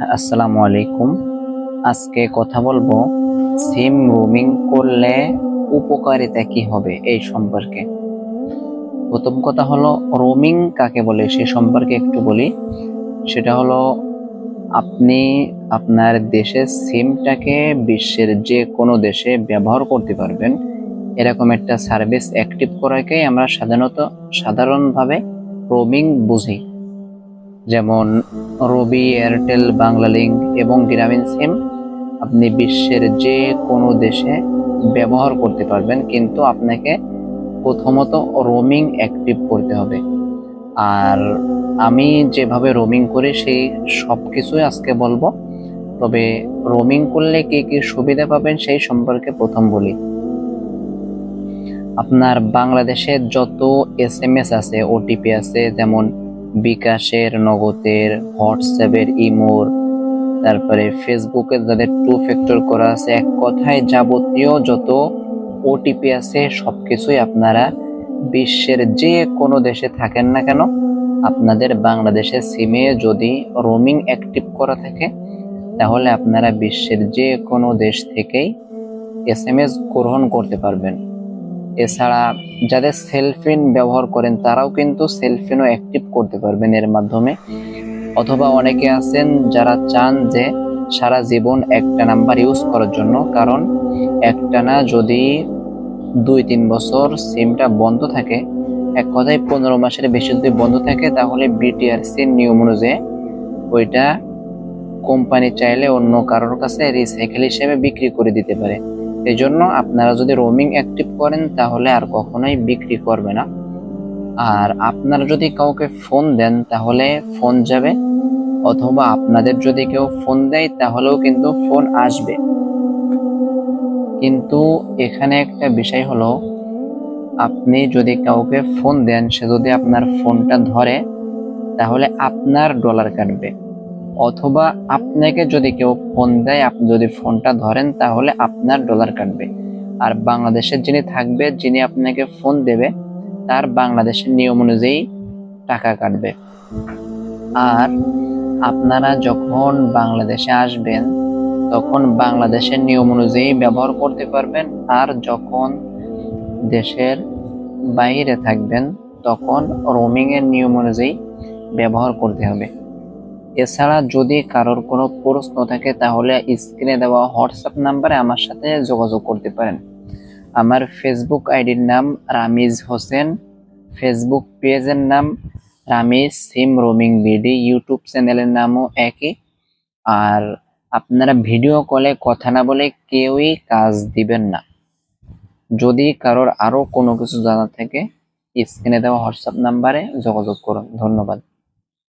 আসসালামু আলাইকুম। আজকে কথা বলবো সিম রোমিং করলে উপকারিতা কি হবে এই সম্পর্কে। প্রথম কথা হলো রোমিং কাকে বলে সে সম্পর্কে একটু বলি। সেটা হলো আপনি আপনার দেশের সিমটাকে বিশ্বের যে কোনো দেশে ব্যবহার করতে পারবেন, এরকম একটা সার্ভিস অ্যাক্টিভ করাকে আমরা সাধারণভাবে রোমিং বুঝি। যেমন রবি, এয়ারটেল, বাংলালিংক এবং গ্রামীণ সিম আপনি বিশ্বের যে কোনো দেশে ব্যবহার করতে পারবেন, কিন্তু আপনাকে প্রথমত রোমিং অ্যাক্টিভ করতে হবে। আর আমি যেভাবে রোমিং করি সেই সব কিছুই আজকে বলবো। তবে রোমিং করলে কি কি সুবিধা পাবেন সেই সম্পর্কে প্রথম বলি। আপনার বাংলাদেশে যত SMS আছে, ওটিপি আছে, যেমন বিকাশের, নগদের, হোয়াটসঅ্যাপের, ইমোর, তারপরে ফেসবুকে যাদের 2 ফ্যাক্টর করা আছে, এক কথায় যাবতীয় যত ওটিপি আছে সবকিছুই আপনারা বিশ্বের যে কোনো দেশে থাকেন না কেন, আপনাদের বাংলাদেশের সিমে যদি রোমিং অ্যাক্টিভ করা থাকে তাহলে আপনারা বিশ্বের যে কোনো দেশ থেকেই SMS গ্রহণ করতে পারবেন। এছাড়া যাদের সেলফিন ব্যবহার করেন তারাও কিন্তু সেলফিনও অ্যাক্টিভ করতে পারবেন এর মাধ্যমে। অথবা অনেকে আছেন যারা চান যে সারা জীবন একটা নাম্বার ইউজ করার জন্য, কারণ একটানা যদি 2-3 বছর সিমটা বন্ধ থাকে, এক কথায় 15 মাসের বেশি যদি বন্ধ থাকে, তাহলে বিটিআরসির নিয়ম অনুযায়ী ওইটা কোম্পানি চাইলে অন্য কারোর কাছে রিসাইকেল হিসেবে বিক্রি করে দিতে পারে। এই জন্য আপনারা যদি রোমিং অ্যাক্টিভ করেন তাহলে আর কখনোই বিক্রি করবে না। আর আপনারা যদি কাউকে ফোন দেন তাহলে ফোন যাবে, অথবা আপনাদের যদি কেউ ফোন দেয় তাহলেও কিন্তু ফোন আসবে। কিন্তু এখানে একটা বিষয় হলো, আপনি যদি কাউকে ফোন দেন, সে যদি আপনার ফোনটা ধরে তাহলে আপনার ডলার কাটবে, অথবা আপনাকে যদি কেউ ফোন দেয় আপনি যদি ফোনটা ধরেন তাহলে আপনার ডলার কাটবে। আর বাংলাদেশের যিনি থাকবে, যিনি আপনাকে ফোন দেবে, তার বাংলাদেশের নিয়ম অনুযায়ী টাকা কাটবে। আর আপনারা যখন বাংলাদেশে আসবেন তখন বাংলাদেশের নিয়ম অনুযায়ী ব্যবহার করতে পারবেন, আর যখন দেশের বাইরে থাকবেন তখন রোমিং এর নিয়ম অনুযায়ী ব্যবহার করতে হবে। এছাড়া যদি কারোর কোনো প্রশ্ন থাকে তাহলে স্ক্রিনে দেওয়া হোয়াটসঅ্যাপ নাম্বারে আমার সাথে যোগাযোগ করতে পারেন। আমার ফেসবুক আইডির নাম রামিজ হোসেন, ফেসবুক পেজের নাম রামিজ সিম রোমিং বিডি, ইউটিউব চ্যানেলের নামও একই। আর আপনারা ভিডিও কলে কথা না বলে কেউই কাজ দিবেন না। যদি কারোর আরো কোনো কিছু জানা থাকে স্ক্রিনে দেওয়া হোয়াটসঅ্যাপ নাম্বারে যোগাযোগ করুন। ধন্যবাদ।